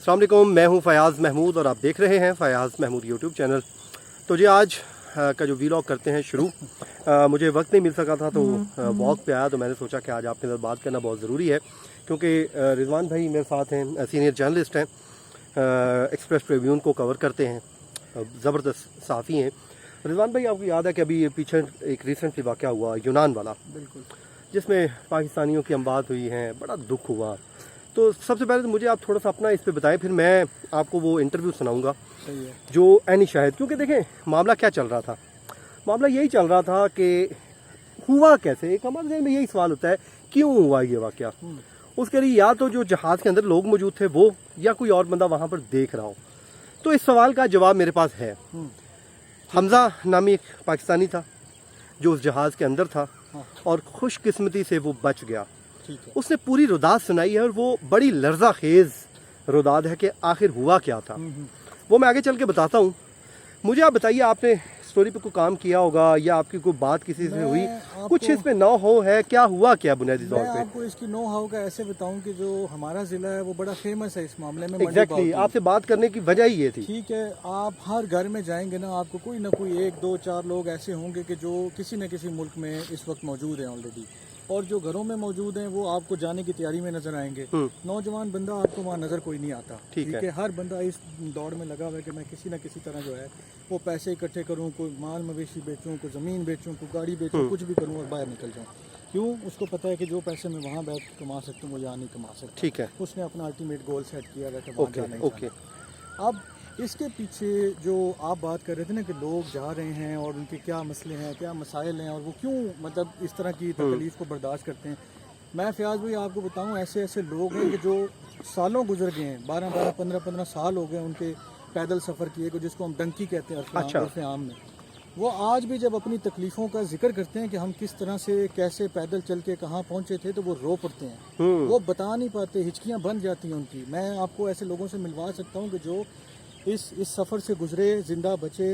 अस्सलाम वालेकुम, मैं हूं फ़याज़ महमूद और आप देख रहे हैं फ़याज़ महमूद यूट्यूब चैनल। तो जी आज का जो वीलॉग करते हैं शुरू। मुझे वक्त नहीं मिल सका था तो वॉक पे आया, तो मैंने सोचा कि आज आपके साथ बात करना बहुत ज़रूरी है, क्योंकि रिजवान भाई मेरे साथ हैं, सीनियर जर्नलिस्ट हैं, एक्सप्रेस ट्रिब्यून को कवर करते हैं, ज़बरदस्त साफ़ी हैं। रिजवान भाई, आपको याद है कि अभी ये पीछे एक रिसेंटली वाक़या हुआ यूनान वाला, बिल्कुल, जिसमें पाकिस्तानियों की अमवात हुई हैं, बड़ा दुख हुआ। तो सबसे पहले तो मुझे आप थोड़ा सा अपना इस पे बताएं, फिर मैं आपको वो इंटरव्यू सुनाऊंगा जो एनी शाहिद, क्योंकि देखें मामला क्या चल रहा था। मामला यही चल रहा था कि हुआ कैसे, एक हमारे जहन में यही सवाल होता है क्यों हुआ ये वाक़या। उसके लिए या तो जो जहाज़ के अंदर लोग मौजूद थे वो, या कोई और बंदा वहाँ पर देख रहा हो। तो इस सवाल का जवाब मेरे पास है। हमजा नामी एक पाकिस्तानी था जो उस जहाज़ के अंदर था और खुशकिस्मती से वो बच गया। उसने पूरी रुदाद सुनाई है और वो बड़ी लर्जा खेज रुदाद है कि आखिर हुआ क्या था। वो मैं आगे चल के बताता हूँ। मुझे आप बताइए, आपने स्टोरी पे कोई काम किया होगा या आपकी कोई बात किसी से हुई, कुछ इस पे नो हाउ है, क्या हुआ क्या बुनियादी तौर पे? मैं आपको इसकी नो हाउ का ऐसे बताऊं कि जो हमारा जिला है वो बड़ा फेमस है इस मामले में। एग्जैक्टली, आपसे बात करने की वजह ही ये थी। ठीक है, आप हर घर में जाएंगे ना, आपको कोई ना कोई 1, 2, 4 लोग ऐसे होंगे कि जो किसी न किसी मुल्क में इस वक्त मौजूद हैं ऑलरेडी, और जो घरों में मौजूद हैं वो आपको जाने की तैयारी में नजर आएंगे। नौजवान बंदा आपको वहाँ नजर कोई नहीं आता। ठीक है, हर बंदा इस दौड़ में लगा हुआ है कि मैं किसी न किसी तरह जो है वो पैसे इकट्ठे करूँ, कोई माल मवेशी बेचूँ, कोई ज़मीन बेचूँ, कोई गाड़ी बेचूँ, कुछ भी करूँ और बाहर निकल जाऊँ। क्यों? उसको पता है कि जो पैसे मैं वहाँ बैठ के कमा सकता हूँ वो यहाँ नहीं कमा सकता। ठीक है, उसने अपना अल्टीमेट गोल सेट किया है। अब इसके पीछे जो आप बात कर रहे थे ना कि लोग जा रहे हैं और उनके क्या मसले हैं, क्या मसाइल हैं, और वो क्यों मतलब इस तरह की तकलीफ को बर्दाश्त करते हैं। मैं फ़याज़ भाई आपको बताऊं, ऐसे ऐसे लोग हैं कि जो सालों गुजर गए हैं, 12-12, 15-15 साल हो गए उनके पैदल सफ़र किए को, जिसको हम डंकी कहते हैं अर्फ़ आम में। वो आज भी जब अपनी तकलीफ़ों का जिक्र करते हैं कि हम किस तरह से कैसे पैदल चल के कहाँ पहुँचे थे, तो वो रो पड़ते हैं। वो बता नहीं पाते, हिचकियाँ बन जाती हैं उनकी। मैं आपको ऐसे लोगों से मिलवा सकता हूँ कि जो इस सफ़र से गुजरे, ज़िंदा बचे,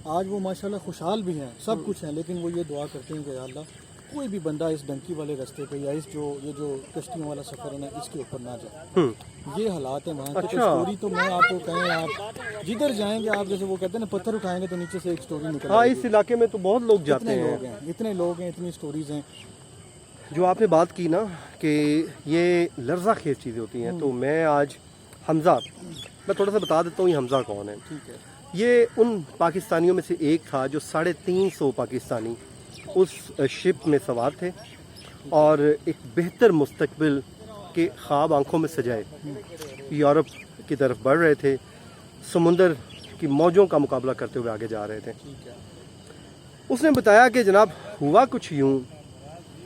आज वो माशाल्लाह खुशहाल भी हैं, सब कुछ हैं, लेकिन वो ये दुआ करते हैं कि या अल्लाह कोई भी बंदा इस डंकी वाले रास्ते पे या ये जो कश्तियों वाला सफ़र है ना, इसके ऊपर ना जाए। ये हालात है वहाँ के। स्टोरी तो मैं आपको कहें, आप जिधर जाएंगे, आप जैसे वो कहते हैं ना, पत्थर उठाएंगे तो नीचे से एक स्टोरी निकल। हाँ, इस इलाके में तो बहुत लोग जाते हैं। इतने लोग हैं, इतनी स्टोरीज हैं। जो आपने बात की ना कि ये लर्जा खेज चीज़ें होती हैं, तो मैं आज हमजा, मैं थोड़ा सा बता देता हूँ ये हमजा कौन है। ठीक है, ये उन पाकिस्तानियों में से एक था जो 350 पाकिस्तानी उस शिप में सवार थे और एक बेहतर मुस्तकबिल के ख्वाब आंखों में सजाए यूरोप की तरफ बढ़ रहे थे, समुंदर की मौजों का मुकाबला करते हुए आगे जा रहे थे। उसने बताया कि जनाब हुआ कुछ यूँ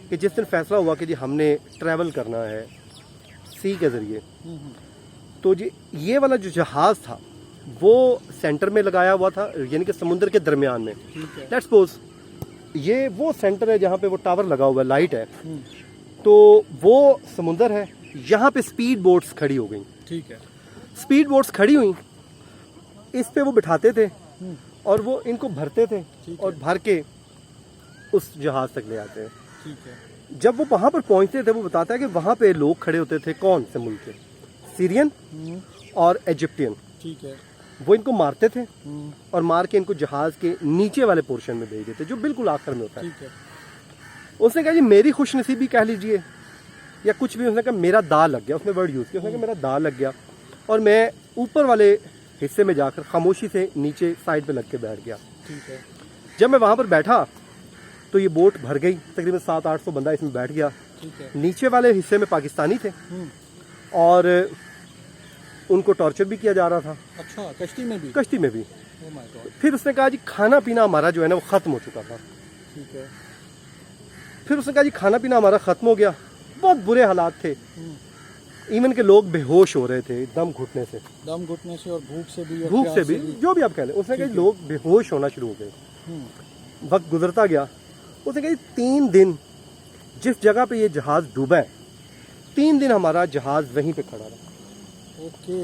कि जिस दिन फैसला हुआ कि जी हमने ट्रैवल करना है सी के ज़रिए, तो जी ये वाला जो जहाज़ था वो सेंटर में लगाया हुआ था, यानी कि समुद्र के दरमियान में। लेट्स सपोज ये वो सेंटर है जहाँ पे वो टावर लगा हुआ है, लाइट है, तो वो समुंदर है, यहाँ पे स्पीड बोट्स खड़ी हो गई। ठीक है, स्पीड बोट्स खड़ी हुई, इस पे वो बिठाते थे और वो इनको भरते थे और भर के उस जहाज़ तक ले आते हैं। ठीक है, जब वो वहाँ पर पहुँचते थे, वो बताता है कि वहाँ पे लोग खड़े होते थे, कौन से मुल्क के, सीरियन और इजिप्टियन। ठीक है, वो इनको मारते थे और मार के इनको जहाज के नीचे वाले पोर्शन में भेज देते, जो बिल्कुल आखिर में होता है। ठीक है, उसने कहा जी मेरी खुशनसीबी कह लीजिए या कुछ भी, उसने कहा मेरा दाव लग गया, उसने वर्ड यूज़ किया, उसने कहा मेरा दाव लग गया और मैं ऊपर वाले हिस्से में जाकर खामोशी से नीचे साइड पे लग के बैठ गया। ठीक है, जब मैं वहाँ पर बैठा तो ये बोट भर गई, तकरीबन 700-800 बंदा इसमें बैठ गया। ठीक है, नीचे वाले हिस्से में पाकिस्तानी थे और उनको टॉर्चर भी किया जा रहा था। अच्छा, कश्ती में भी? कश्ती में भी। Oh my God. फिर उसने कहा जी खाना पीना हमारा जो है ना वो ख़त्म हो चुका था। ठीक है, फिर उसने कहा जी खाना पीना हमारा ख़त्म हो गया, बहुत बुरे हालात थे, इवन के लोग बेहोश हो रहे थे दम घुटने से और भूख से भी, जो भी आप कह लें। उसने कहा लोग बेहोश होना शुरू हो गए। वक्त गुजरता गया, उसने कहा 3 दिन जिस जगह पे ये जहाज़ डूबा है, 3 दिन हमारा जहाज़ वहीं पे खड़ा रहा। ओके,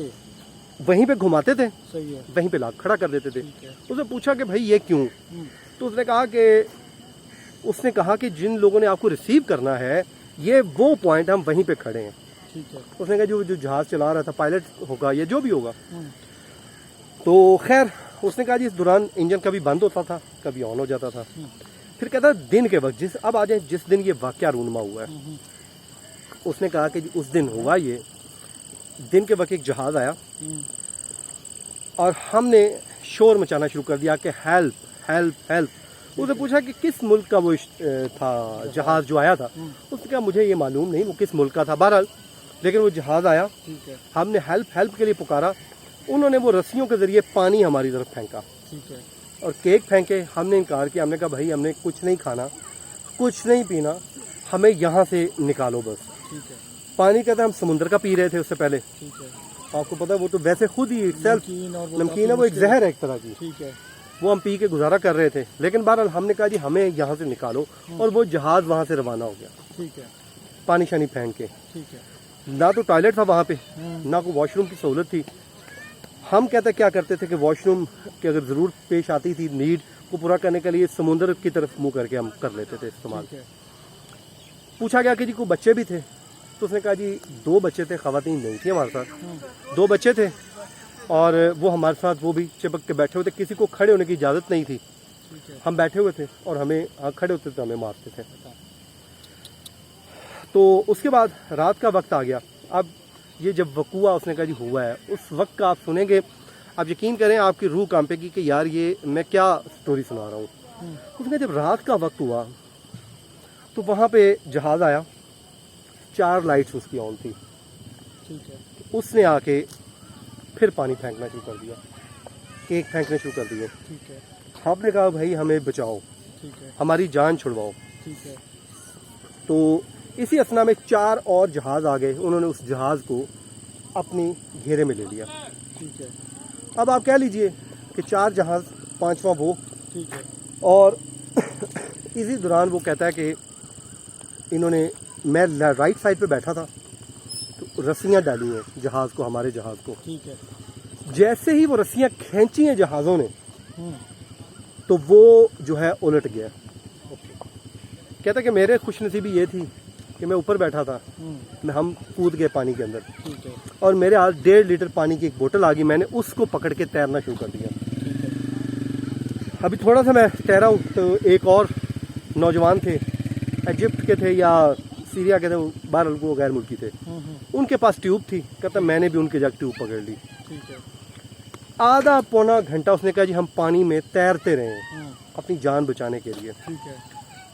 वहीं पे घुमाते थे, सही है, वहीं पे लाख खड़ा कर देते थे। उसने पूछा कि भाई ये क्यों? तो उसने कहा कि जिन लोगों ने आपको रिसीव करना है, ये वो पॉइंट हम वहीं पे खड़े हैं। ठीक है। उसने कहा जो जहाज चला रहा था पायलट होगा या जो भी होगा। हम्म, तो खैर उसने कहा जी इस दौरान इंजन कभी बंद होता था कभी ऑन हो जाता था। फिर कहता दिन के वक्त अब आ जाए जिस दिन ये वाकया रूनमा हुआ है, उसने कहा कि जी उस दिन हुआ ये, दिन के वक्त एक जहाज आया और हमने शोर मचाना शुरू कर दिया कि हेल्प हेल्प हेल्प। उसने पूछा कि किस मुल्क का वो था जहाज जो आया था। उसने कहा मुझे ये मालूम नहीं वो किस मुल्क का था, बहरहाल लेकिन वो जहाज आया, ठीक है। हमने हेल्प हेल्प के लिए पुकारा। उन्होंने वो रस्सियों के जरिए पानी हमारी तरफ फेंका ठीक है। और केक फेंके। हमने इनकार किया, हमने कहा भाई हमने कुछ नहीं खाना कुछ नहीं पीना, हमें यहाँ से निकालो बस। ठीक है। पानी कहते हम समुद्र का पी रहे थे उससे पहले, ठीक है। आपको पता है वो तो वैसे खुद ही सेल्फ नमकीन और वो नमकीन है, वो एक जहर है एक तरह की, ठीक है। वो हम पी के गुजारा कर रहे थे। लेकिन बहरहाल हमने कहा जी हमें यहाँ से निकालो और वो जहाज वहाँ से रवाना हो गया ठीक है। पानी शानी फेंक के। ठीक है। ना तो टॉयलेट था वहाँ पे ना कोई वॉशरूम की सहूलत थी। हम कहते क्या करते थे कि वॉशरूम की अगर ज़रूरत पेश आती थी नीड को पूरा करने के लिए समुद्र की तरफ मुंह करके हम कर लेते थे इस्तेमाल। ठीक है। पूछा गया कि जी कोई बच्चे भी थे, तो उसने कहा जी 2 बच्चे थे, खवातीन नहीं थी हमारे साथ, 2 बच्चे थे और वो हमारे साथ वो भी चिपक के बैठे हुए थे, किसी को खड़े होने की इजाज़त नहीं थी। ठीक है। हम बैठे हुए थे और हमें खड़े होते थे हमें मारते थे। तो उसके बाद रात का वक्त आ गया। अब ये जब वकूआ उसने कहा जी हुआ है, उस वक्त का आप सुनेंगे आप यकीन करें आपकी रूह कांपेगी कि यार ये मैं क्या स्टोरी सुना रहा हूँ। उसने जब रात का वक्त हुआ तो वहाँ पे जहाज आया, 4 लाइट्स उसकी ऑन थी। ठीक है। उसने आके फिर पानी फेंकना शुरू कर दिया, केक फेंकने शुरू कर दिए। ठीक है। हमने कहा भाई हमें बचाओ, ठीक है। हमारी जान छुड़वाओ। ठीक है। तो इसी असना में 4 और जहाज आ गए, उन्होंने उस जहाज को अपनी घेरे में ले लिया। ठीक है। अब आप कह लीजिए कि 4 जहाज 5वां वो। ठीक है। और इसी दौरान वो कहता है कि इन्होंने मैं राइट साइड पे बैठा था तो रस्सियाँ डाली हैं जहाज को, हमारे जहाज को। ठीक है। जैसे ही वो रस्सियाँ खींची हैं जहाज़ों ने हम्म, तो वो जो है उलट गया। कहता कि मेरे खुशनसीबी ये थी कि मैं ऊपर बैठा था, हम कूद गए पानी के अंदर ठीक है। और मेरे हाथ 1.5 लीटर पानी की एक बोतल आ गई, मैंने उसको पकड़ के तैरना शुरू कर दिया। ठीक है। अभी थोड़ा सा मैं तैरा हूँ तो एक और नौजवान थे, इजिप्ट के थे या सीरिया के थे, बाहर वो गैर मुल्की थे, उनके पास ट्यूब थी। कहता मैंने भी उनके जाकर ट्यूब पकड़ ली। ठीक है। आधा पौना घंटा उसने कहा जी हम पानी में तैरते रहे हम्म, अपनी जान बचाने के लिए। ठीक है।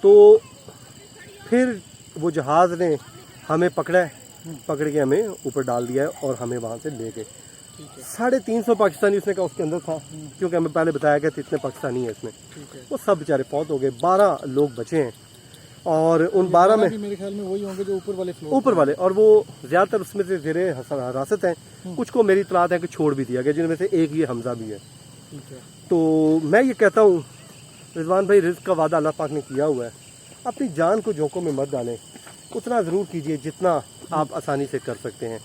तो फिर वो जहाज़ ने हमें पकड़ा है, पकड़ के हमें ऊपर डाल दिया है और हमें वहाँ से ले गए। ठीक है। 350 पाकिस्तानी उसने कहा उसके अंदर था, क्योंकि हमें पहले बताया गया था इतने पाकिस्तानी है इसमें। ठीक है। वो सब बेचारे फौत हो गए, 12 लोग बचे हैं और उन 12 में भी मेरे ख्याल में वही होंगे जो ऊपर वाले फ्लोर ऊपर वाले, और वो ज़्यादातर उसमें से ज़ेरे हिरासत हैं। कुछ को मेरी इतलात है कि छोड़ भी दिया गया, जिनमें से एक ये हमजा भी है। ठीक है। तो मैं ये कहता हूँ रिजवान भाई, रिज़्क़ का वादा अल्लाह पाक ने किया हुआ है, अपनी जान को जोखों में मत डालें, उतना ज़रूर कीजिए जितना आप आसानी से कर सकते हैं।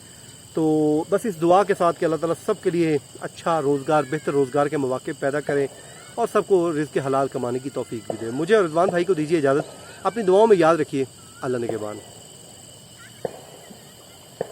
तो बस इस दुआ के साथ कि अल्लाह ताला सब के लिए अच्छा रोज़गार, बेहतर रोज़गार के मौके पैदा करें और सबको रिज़्क़ हलाल कमाने की तौफीक भी दे। मुझे और रिजवान भाई को दीजिए इजाज़त, अपनी दुआओं में याद रखिए। अल्लाह निगहबान।